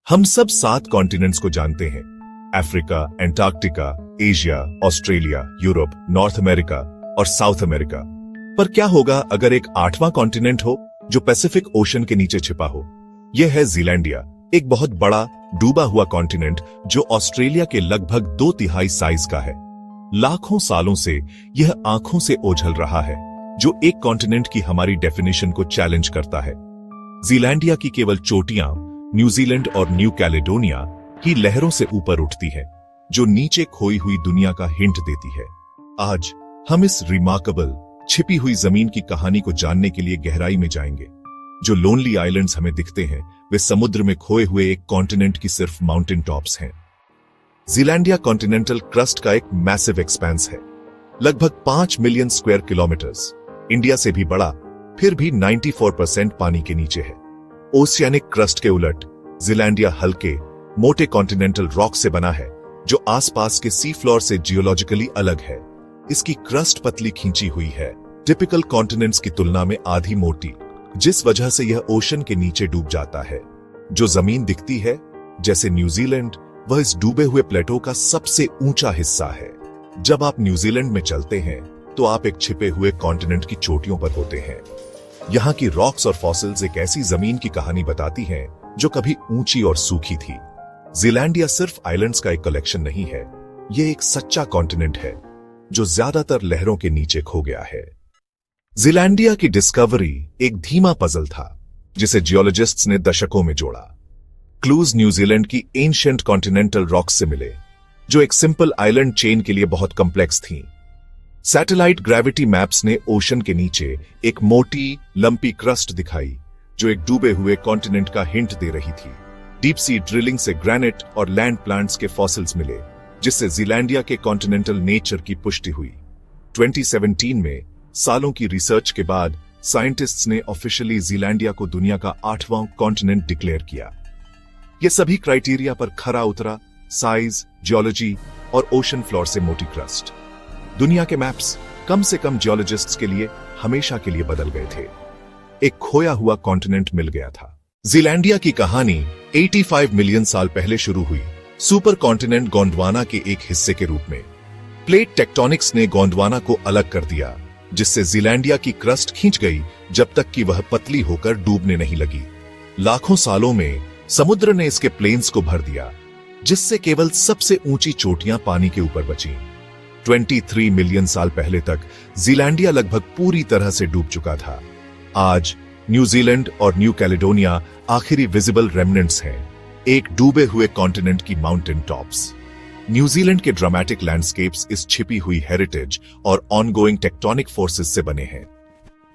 हम सब 7 कॉन्टिनेंट्स को जानते हैं। Africa, Antarctica, Asia, Australia, Europe, north America और साउथ अमेरिका। पर क्या होगा अगर एक 8वां कॉन्टिनेंट हो जो पैसिफिक ओशन के नीचे छिपा हो? यह है जीलैंडिया, एक बहुत बड़ा डूबा हुआ कॉन्टिनेंट जो ऑस्ट्रेलिया के लगभग 2/3 साइज का है। लाखों सालों से यह आंखों से ओझल रहा है, जो एक कॉन्टिनेंट की हमारी डेफिनेशन को चैलेंज करता है। जीलैंडिया की केवल चोटियां न्यूजीलैंड और न्यू कैलेडोनिया ही लहरों से ऊपर उठती हैं, जो नीचे खोई हुई दुनिया का हिंट देती है। आज हम इस रिमार्केबल छिपी हुई जमीन की कहानी को जानने के लिए गहराई में जाएंगे। जो लोनली आइलैंड्स हमें दिखते हैं, वे समुद्र में खोए हुए एक कॉन्टिनेंट की सिर्फ माउंटेन टॉप्स हैं। जीलैंडिया कॉन्टिनेंटल क्रस्ट का एक मैसिव एक्सपेंस है, लगभग 5 मिलियन स्क्वायर किलोमीटर्स। इंडिया से भी बड़ा, फिर भी 94% पानी के नीचे है। ओशियानिक क्रस्ट के उलट जीलैंडिया हल्के मोटे कॉन्टिनेंटल रॉक से बना है, जो आसपास के सी फ्लोर से जियोलॉजिकली अलग है। इसकी क्रस्ट पतली खींची हुई है, टिपिकल कॉन्टिनेंट्स की तुलना में आधी मोटी, जिस वजह से यह ओशन के नीचे डूब जाता है। जो जमीन दिखती है जैसे न्यूजीलैंड, वह इस डूबे हुए प्लेटो का सबसे ऊंचा हिस्सा है। जब आप न्यूजीलैंड में चलते हैं तो आप एक छिपे हुए कॉन्टिनेंट की चोटियों पर होते हैं। यहाँ की रॉक्स और फॉसिल्स एक ऐसी जमीन की कहानी बताती हैं जो कभी ऊंची और सूखी थी। जीलैंडिया सिर्फ आइलैंड्स का एक कलेक्शन नहीं है, ये एक सच्चा कॉन्टिनेंट है जो ज्यादातर लहरों के नीचे खो गया है। जीलैंडिया की डिस्कवरी एक धीमा पजल था, जिसे जियोलॉजिस्ट्स ने दशकों में जोड़ा। क्लूज न्यूजीलैंड की एंशिएंट कॉन्टिनेंटल रॉक्स से मिले, जो एक सिंपल आइलैंड चेन के लिए बहुत कॉम्प्लेक्स थी। सैटेलाइट ग्रेविटी मैप्स ने ओशन के नीचे एक मोटी लंपी क्रस्ट दिखाई, जो एक डूबे हुए कॉन्टिनेंट का हिंट दे रही थी। डीप सी ड्रिलिंग से ग्रेनाइट और लैंड प्लांट्स के फॉसिल्स मिले, जिससे जीलैंडिया के कॉन्टिनेंटल नेचर की पुष्टि हुई। 2017 में सालों की रिसर्च के बाद साइंटिस्ट्स ने ऑफिशियली जीलैंडिया को दुनिया का 8वां कॉन्टिनेंट डिक्लेयर किया। यह सभी क्राइटेरिया पर खरा उतरा: साइज, जियोलॉजी और ओशन फ्लोर से मोटी क्रस्ट। दुनिया के मैप्स कम से कम जियोलॉजिस्ट्स के लिए हमेशा के लिए बदल गए थे। एक खोया हुआ कॉन्टिनेंट मिल गया था। जीलैंडिया की कहानी 85 मिलियन साल पहले शुरू हुई, सुपर कॉन्टिनेंट गोंडवाना के एक हिस्से के रूप में। प्लेट टेक्टोनिक्स ने गोंडवाना को अलग कर दिया, जिससे जीलैंडिया की क्रस्ट खींच गई जब तक कि वह पतली होकर डूबने नहीं लगी। लाखों सालों में समुद्र ने इसके प्लेन्स को भर दिया, जिससे केवल सबसे ऊंची चोटियां पानी के ऊपर बची। 23 मिलियन साल पहले तक जीलैंडिया लगभग पूरी तरह से डूब चुका था। आज न्यूजीलैंड और न्यू कैलेडोनिया आखिरी विजिबल रेमनेंट्स हैं, एक डूबे हुए कॉन्टिनेंट की माउंटेन टॉप्स। न्यूजीलैंड के ड्रामेटिक लैंडस्केप्स इस छिपी हुई हेरिटेज और ऑनगोइंग टेक्टोनिक फोर्सेस से बने हैं।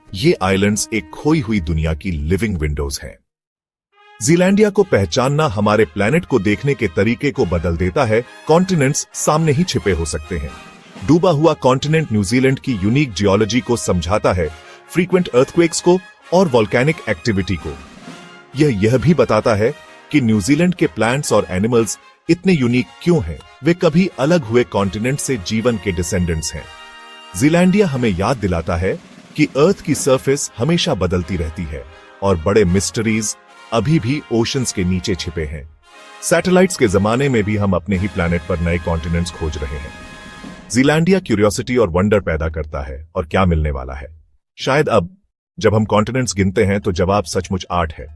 ये आइलैंड्स एक खोई हुई दुनिया की लिविंग विंडोज हैं। जीलैंडिया को पहचानना हमारे प्लैनेट को देखने के तरीके को बदल देता है। कॉन्टिनेंट्स सामने ही छिपे हो सकते हैं। डूबा हुआ कॉन्टिनेंट न्यूजीलैंड की यूनिक जियोलॉजी को समझाता है, फ्रीक्वेंट अर्थक्वेक्स को और वोल्केनिक एक्टिविटी को। यह भी बताता है कि न्यूजीलैंड के प्लांट्स और एनिमल्स इतने यूनिक क्यों हैं। वे कभी अलग हुए कॉन्टिनेंट से जीवन के डिसेंडेंट्स हैं। जीलैंडिया हमें याद दिलाता है कि अर्थ की सरफेस हमेशा बदलती रहती है और बड़े मिस्टरीज अभी भी ओशंस के नीचे छिपे हैं। सैटेलाइट्स के जमाने में भी हम अपने ही प्लैनेट पर नए कॉन्टिनेंट्स खोज रहे हैं। जीलैंडिया क्यूरियोसिटी और वंडर पैदा करता है, और क्या मिलने वाला है। शायद अब जब हम कॉन्टिनेंट्स गिनते हैं तो जवाब सचमुच 8 है।